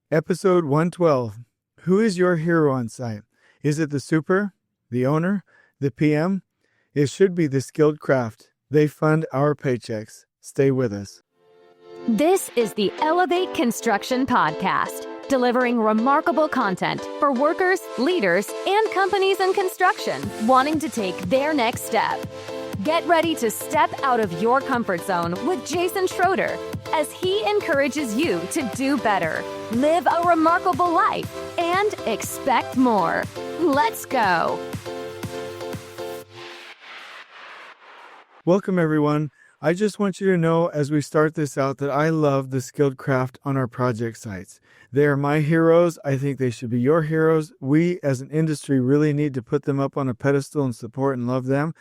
Episode 112. Who is your hero on site? Is it the super, the owner, the PM? It should be the skilled craft. They fund our paychecks. Stay with us. This is the Elevate Construction Podcast, delivering remarkable content for workers, leaders, and companies in construction wanting to take their next step. Get ready to step out of your comfort zone with Jason Schroeder as he encourages you to do better, live a remarkable life, and expect more. Let's go. Welcome, everyone. I just want you to know as we start this out that I love the skilled craft on our project sites. They are my heroes. I think they should be your heroes. We as an industry really need to put them up on a pedestal and support and love them.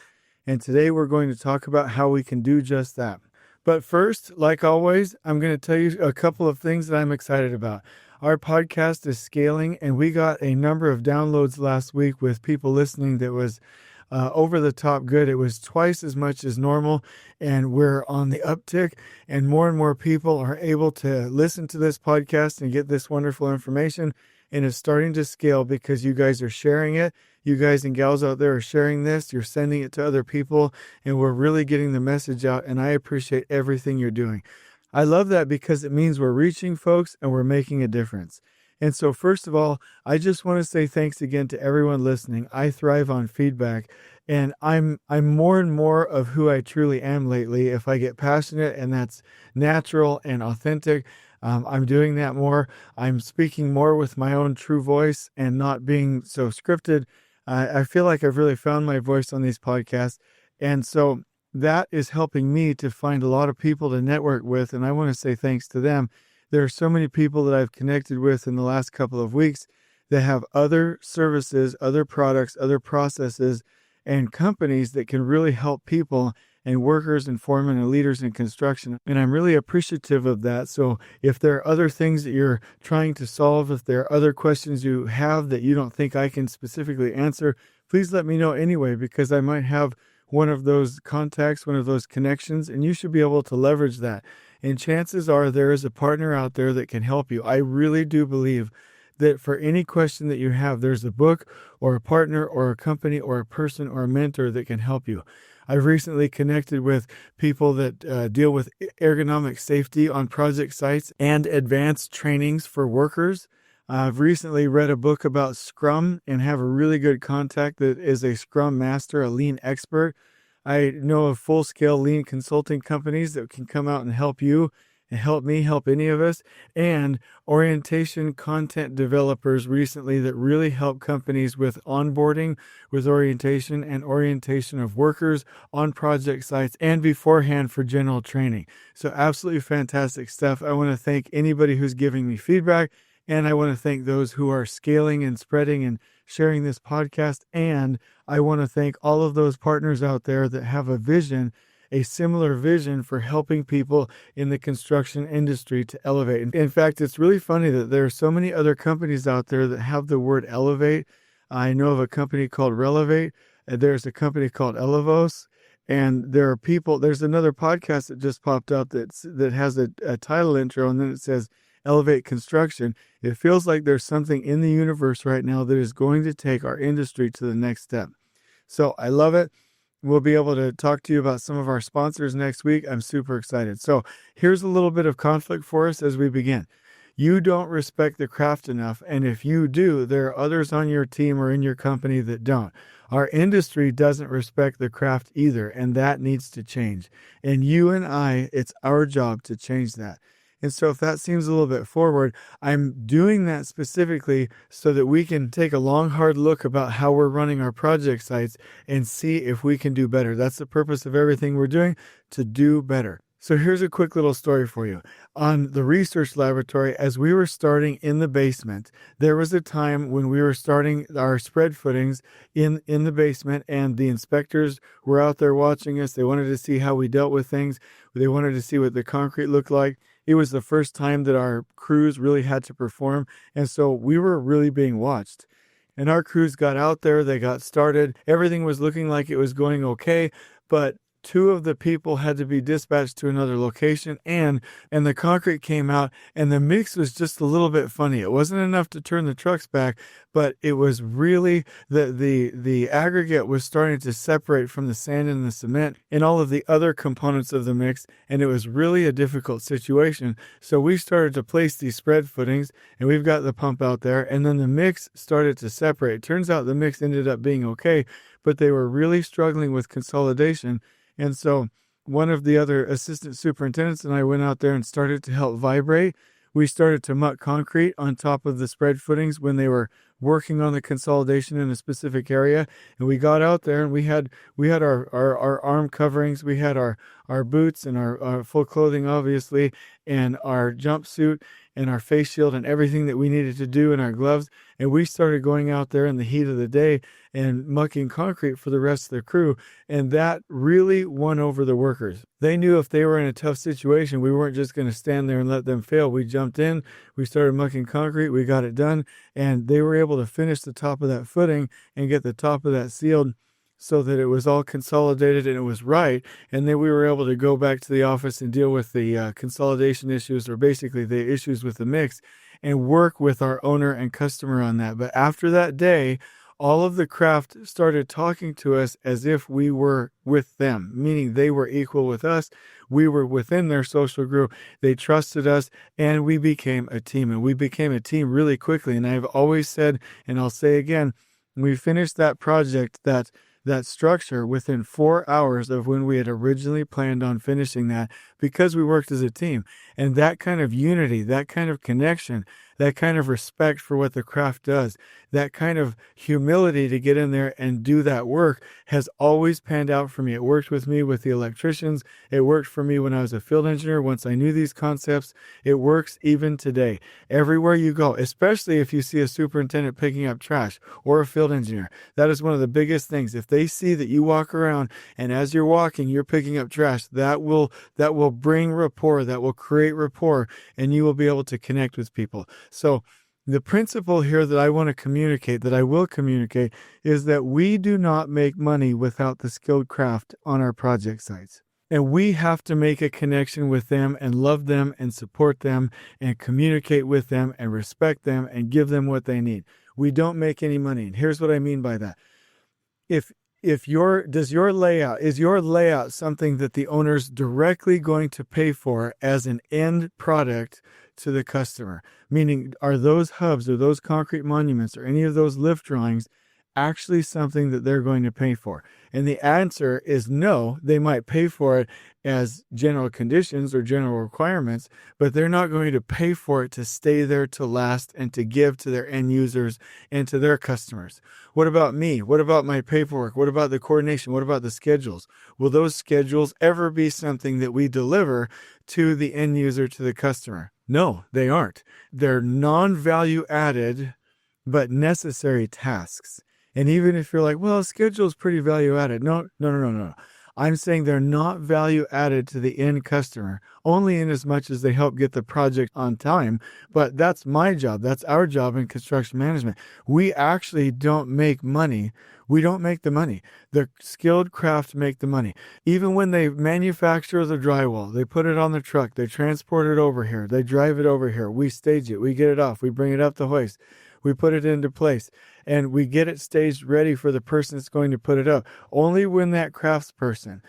And today we're going to talk about how we can do just that. But first, like always, I'm going to tell you a couple of things that I'm excited about. Our podcast is scaling, and we got a number of downloads last week with people listening that was over the top good. It was twice as much as normal, and we're on the uptick, and more people are able to listen to this podcast and get this wonderful information. And it's starting to scale because you guys are sharing it. You guys and gals out there are sharing this. You're sending it to other people, and we're really getting the message out, and I appreciate everything you're doing. I love that because it means we're reaching folks and we're making a difference. And so first of all, I just want to say thanks again to everyone listening. I thrive on feedback, and I'm more and more of who I truly am lately. If I get passionate and that's natural and authentic, I'm doing that more. I'm speaking more with my own true voice and not being so scripted. I feel like I've really found my voice on these podcasts. And so that is helping me to find a lot of people to network with. And I want to say thanks to them. There are so many people that I've connected with in the last couple of weeks that have other services, other products, other processes, and companies that can really help people and workers and foremen and leaders in construction. And I'm really appreciative of that. So if there are other things that you're trying to solve, if there are other questions you have that you don't think I can specifically answer, please let me know anyway, because I might have one of those contacts, one of those connections, and you should be able to leverage that. And chances are there is a partner out there that can help you. I really do believe that for any question that you have, there's a book or a partner or a company or a person or a mentor that can help you. I've recently connected with people that deal with ergonomic safety on project sites and advanced trainings for workers. I've recently read a book about Scrum and have a really good contact that is a Scrum master, a lean expert. I know of full-scale lean consulting companies that can come out and help you and help me, help any of us, and orientation content developers recently that really help companies with onboarding, with orientation and orientation of workers on project sites and beforehand for general training. So absolutely fantastic stuff. I want to thank anybody who's giving me feedback, and I want to thank those who are scaling and spreading and sharing this podcast. And I want to thank all of those partners out there that have a vision, a similar vision for helping people in the construction industry to elevate. In fact, it's really funny that there are so many other companies out there that have the word elevate. I know of a company called Relevate. There's a company called Elevos. And there are people, there's another podcast that just popped up that has a title intro, and then it says Elevate Construction. It feels like there's something in the universe right now that is going to take our industry to the next step. So I love it. We'll be able to talk to you about some of our sponsors next week. I'm super excited. So here's a little bit of conflict for us as we begin. You don't respect the craft enough, and if you do, there are others on your team or in your company that don't. Our industry doesn't respect the craft either, and that needs to change. And you and I, it's our job to change that. And so if that seems a little bit forward, I'm doing that specifically so that we can take a long, hard look about how we're running our project sites and see if we can do better. That's the purpose of everything we're doing, to do better. So here's a quick little story for you. On the research laboratory, as we were starting in the basement, there was a time when we were starting our spread footings in the basement, and the inspectors were out there watching us. They wanted to see how we dealt with things. They wanted to see what the concrete looked like. It was the first time that our crews really had to perform, and so we were really being watched. And our crews got out there, they got started. Everything was looking like it was going okay, but 2 of the people had to be dispatched to another location, and the concrete came out, and the mix was just a little bit funny. It wasn't enough to turn the trucks back, but it was really the aggregate was starting to separate from the sand and the cement and all of the other components of the mix, and it was really a difficult situation. So we started to place these spread footings, and we've got the pump out there, and then the mix started to separate. It turns out the mix ended up being okay, but they were really struggling with consolidation. And so one of the other assistant superintendents and I went out there and started to help vibrate. We started to muck concrete on top of the spread footings when they were working on the consolidation in a specific area. And we got out there and we had our arm coverings, we had our boots and our full clothing, obviously, and our jumpsuit and our face shield and everything that we needed to do, and our gloves. And we started going out there in the heat of the day and mucking concrete for the rest of the crew. And that really won over the workers. They knew if they were in a tough situation, we weren't just going to stand there and let them fail. We jumped in, we started mucking concrete, we got it done, and they were able to finish the top of that footing and get the top of that sealed so that it was all consolidated and it was right. And then we were able to go back to the office and deal with the consolidation issues, or basically the issues with the mix, and work with our owner and customer on that. But after that day, all of the craft started talking to us as if we were with them, meaning they were equal with us. We were within their social group. They trusted us, and we became a team. And we became a team really quickly. And I've always said, and I'll say again, we finished that project, that structure, within 4 hours of when we had originally planned on finishing that, because we worked as a team. And that kind of unity, that kind of connection, that kind of respect for what the craft does, that kind of humility to get in there and do that work has always panned out for me. It worked with me with the electricians. It worked for me when I was a field engineer. Once I knew these concepts, it works even today. Everywhere you go, especially if you see a superintendent picking up trash or a field engineer, that is one of the biggest things. If they see that you walk around and as you're walking, you're picking up trash, that will bring rapport, that will create rapport, and you will be able to connect with people. So the principle here that I want to communicate, that I will communicate, is that we do not make money without the skilled craft on our project sites. And we have to make a connection with them and love them and support them and communicate with them and respect them and give them what they need. We don't make any money. And here's what I mean by that. Is your layout something that the owner's directly going to pay for as an end product to the customer? Meaning, are those hubs or those concrete monuments or any of those lift drawings actually something that they're going to pay for? And the answer is no. They might pay for it as general conditions or general requirements, but they're not going to pay for it to stay there to last and to give to their end users and to their customers. What about me? What about my paperwork? What about the coordination? What about the schedules? Will those schedules ever be something that we deliver to the end user, to the customer? No, they aren't. They're non-value added, but necessary tasks. And even if you're like, well, schedule is pretty value added. No. I'm saying they're not value added to the end customer, only in as much as they help get the project on time. But that's my job. That's our job in construction management. We actually don't make money. We don't make the money. The skilled craft make the money. Even when they manufacture the drywall, they put it on the truck, they transport it over here, they drive it over here, we stage it, we get it off, we bring it up the hoist, we put it into place, and we get it staged ready for the person that's going to put it up. Only when that craftsperson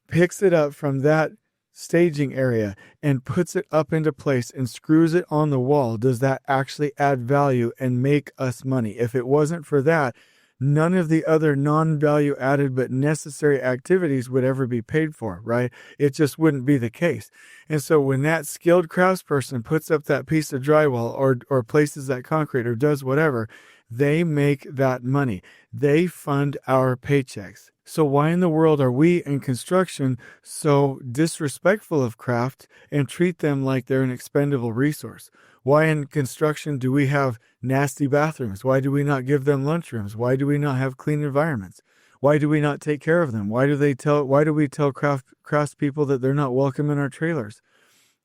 picks it up from that staging area and puts it up into place and screws it on the wall does that actually add value and make us money. If it wasn't for that, none of the other non-value added but necessary activities would ever be paid for, right? It just wouldn't be the case. And so when that skilled craftsperson puts up that piece of drywall or places that concrete or does whatever, they make that money. They fund our paychecks. So why in the world are we in construction so disrespectful of craft and treat them like they're an expendable resource? Why in construction do we have nasty bathrooms? Why do we not give them lunchrooms? Why do we not have clean environments? Why do we not take care of them? Why do we tell craftspeople that they're not welcome in our trailers?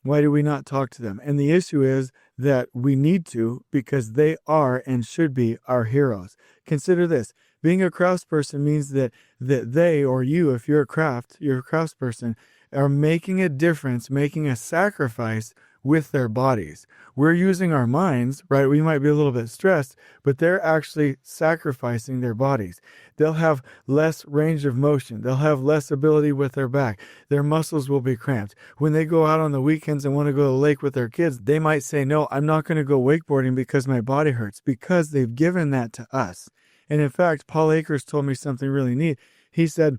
Why do we not talk to them? And the issue is that we need to, because they are and should be our heroes. Consider this. Being a craftsperson means that they, or you, if you're a craftsperson, are making a difference, making a sacrifice with their bodies. We're using our minds, right? We might be a little bit stressed, but they're actually sacrificing their bodies. They'll have less range of motion. They'll have less ability with their back. Their muscles will be cramped. When they go out on the weekends and want to go to the lake with their kids, they might say, no, I'm not going to go wakeboarding because my body hurts, because they've given that to us. And in fact, Paul Akers told me something really neat. He said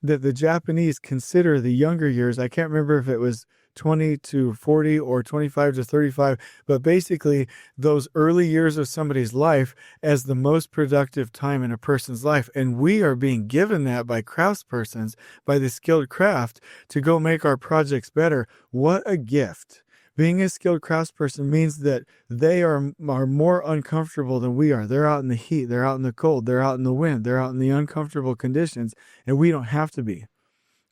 that the Japanese consider the younger years, I can't remember if it was 20 to 40 or 25 to 35, but basically those early years of somebody's life as the most productive time in a person's life. And we are being given that by craftspersons, by the skilled craft, to go make our projects better. What a gift. Being a skilled craftsperson means that they are more uncomfortable than we are. They're out in the heat, they're out in the cold, they're out in the wind, they're out in the uncomfortable conditions, and we don't have to be.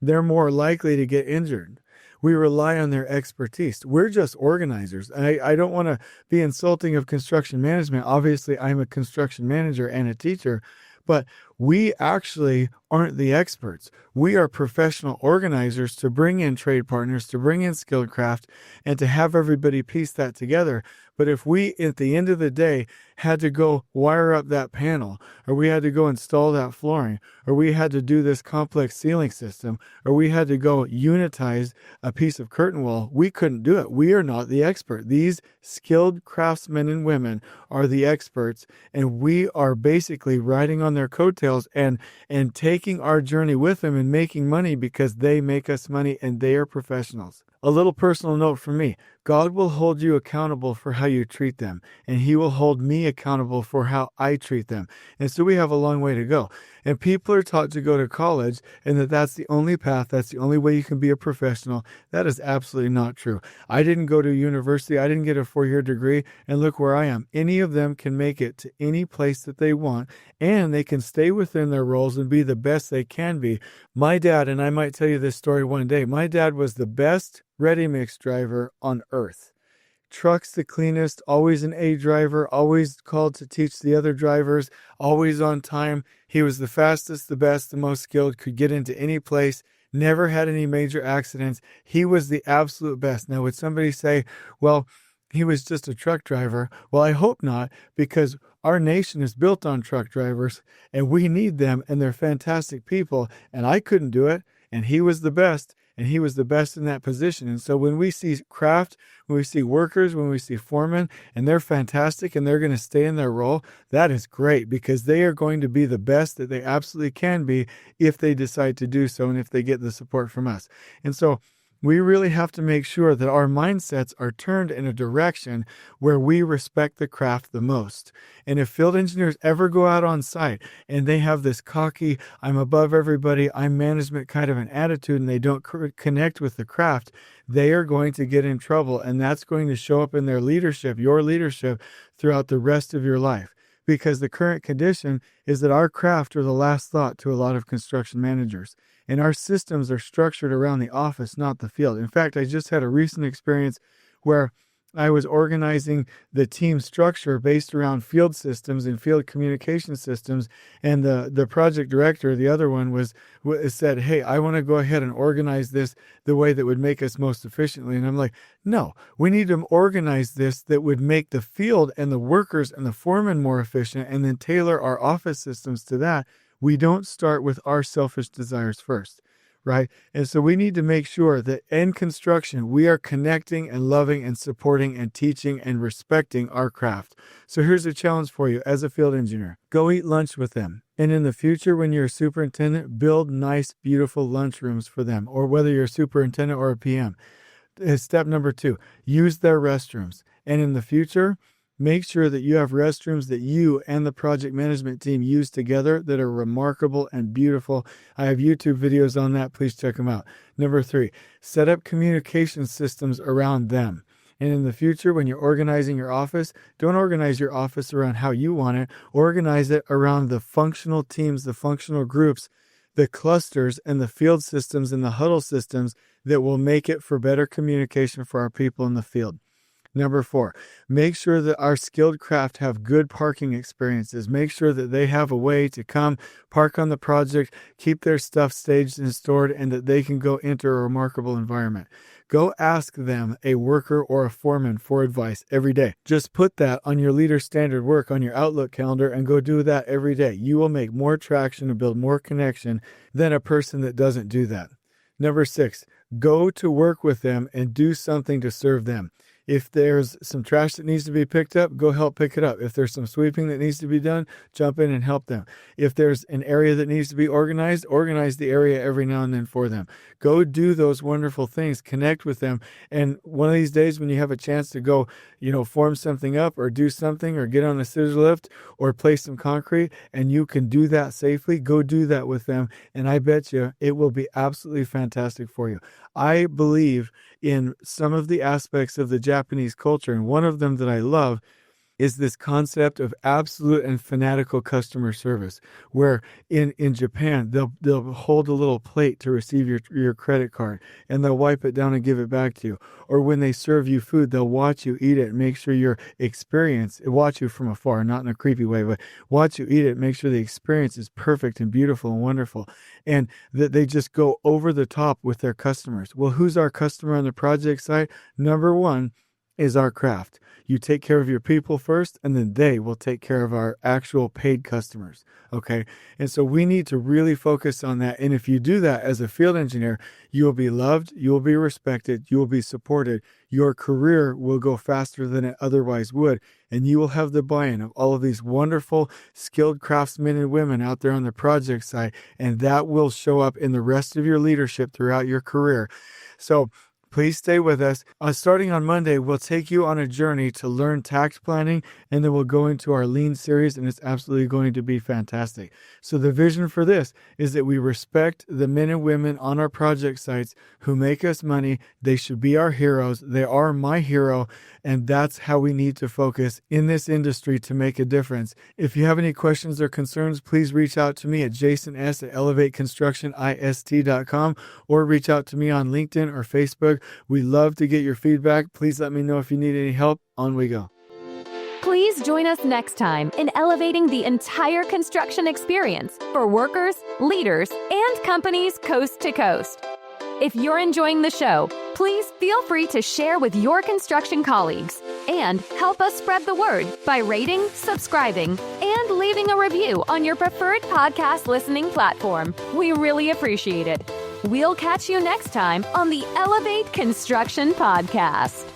They're more likely to get injured. We rely on their expertise. We're just organizers. I don't want to be insulting of construction management. Obviously, I'm a construction manager and a teacher, but we actually aren't the experts. We are professional organizers to bring in trade partners, to bring in skilled craft, and to have everybody piece that together. But if we, at the end of the day, had to go wire up that panel, or we had to go install that flooring, or we had to do this complex ceiling system, or we had to go unitize a piece of curtain wall, we couldn't do it. We are not the expert. These skilled craftsmen and women are the experts, and we are basically riding on their coattails and taking our journey with them and making money because they make us money and they are professionals. A little personal note from me. God will hold you accountable for how you treat them, and he will hold me accountable for how I treat them. And so we have a long way to go. And people are taught to go to college and that's the only path, that's the only way you can be a professional. That is absolutely not true. I didn't go to university, I didn't get a 4-year degree, and look where I am. Any of them can make it to any place that they want, and they can stay within their roles and be the best they can be. My dad, and I might tell you this story one day, my dad was the best ready-mix driver on earth. Trucks the cleanest, always an A driver, always called to teach the other drivers, always on time. He was the fastest, the best, the most skilled, could get into any place, never had any major accidents. He was the absolute best. Now, would somebody say, well, he was just a truck driver? Well, I hope not, because our nation is built on truck drivers, and we need them, and they're fantastic people, and I couldn't do it, and he was the best. And he was the best in that position. And so when we see craft, when we see workers, when we see foremen, and they're fantastic and they're going to stay in their role, that is great because they are going to be the best that they absolutely can be if they decide to do so and if they get the support from us. And so we really have to make sure that our mindsets are turned in a direction where we respect the craft the most. And if field engineers ever go out on site and they have this cocky, I'm above everybody, I'm management kind of an attitude, and they don't connect with the craft, they are going to get in trouble. And that's going to show up in their leadership, your leadership, throughout the rest of your life. Because the current condition is that our craft are the last thought to a lot of construction managers. And our systems are structured around the office, not the field. In fact, I just had a recent experience where I was organizing the team structure based around field systems and field communication systems. And the project director, the other one, said, hey, I want to go ahead and organize this the way that would make us most efficiently. And I'm like, no, we need to organize this that would make the field and the workers and the foremen more efficient, and then tailor our office systems to that. We don't start with our selfish desires first, right? And so we need to make sure that in construction, we are connecting and loving and supporting and teaching and respecting our craft. So here's a challenge for you as a field engineer. Go eat lunch with them. And in the future, when you're a superintendent, build nice, beautiful lunchrooms for them, or whether you're a superintendent or a PM. Step number 2, use their restrooms. And in the future, make sure that you have restrooms that you and the project management team use together that are remarkable and beautiful. I have YouTube videos on that. Please check them out. Number 3, set up communication systems around them. And in the future, when you're organizing your office, don't organize your office around how you want it. Organize it around the functional teams, the functional groups, the clusters, and the field systems and the huddle systems that will make it for better communication for our people in the field. Number 4, make sure that our skilled craft have good parking experiences. Make sure that they have a way to come park on the project, keep their stuff staged and stored, and that they can go enter a remarkable environment. Go ask them, a worker or a foreman, for advice every day. Just put that on your leader standard work on your Outlook calendar and go do that every day. You will make more traction and build more connection than a person that doesn't do that. Number 6, go to work with them and do something to serve them. If there's some trash that needs to be picked up, go help pick it up. If there's some sweeping that needs to be done, jump in and help them. If there's an area that needs to be organized, organize the area every now and then for them. Go do those wonderful things. Connect with them. And one of these days when you have a chance to go, form something up or do something or get on a scissor lift or place some concrete and you can do that safely, go do that with them. And I bet you it will be absolutely fantastic for you. I believe in some of the aspects of the Japanese culture, and one of them that I love is this concept of absolute and fanatical customer service, where in Japan, they'll hold a little plate to receive your credit card, and they'll wipe it down and give it back to you. Or when they serve you food, they'll watch you eat it and make sure your experience, watch you from afar, not in a creepy way, but watch you eat it, make sure the experience is perfect and beautiful and wonderful. And that they just go over the top with their customers. Well, who's our customer on the project site? Number 1 is our craft. You take care of your people first, and then they will take care of our actual paid customers. Okay. And so we need to really focus on that. And if you do that as a field engineer, you will be loved, you will be respected, you will be supported. Your career will go faster than it otherwise would. And you will have the buy-in of all of these wonderful, skilled craftsmen and women out there on the project site. And that will show up in the rest of your leadership throughout your career. So please stay with us. Starting on Monday, we'll take you on a journey to learn tax planning, and then we'll go into our lean series, and it's absolutely going to be fantastic. So the vision for this is that we respect the men and women on our project sites who make us money. They should be our heroes. They are my hero, and that's how we need to focus in this industry to make a difference. If you have any questions or concerns, please reach out to me at jasons@elevateconstructionist.com or reach out to me on LinkedIn or Facebook. We love to get your feedback. Please let me know if you need any help. On we go. Please join us next time in elevating the entire construction experience for workers, leaders, and companies coast to coast. If you're enjoying the show, please feel free to share with your construction colleagues and help us spread the word by rating, subscribing, and leaving a review on your preferred podcast listening platform. We really appreciate it. We'll catch you next time on the Elevate Construction Podcast.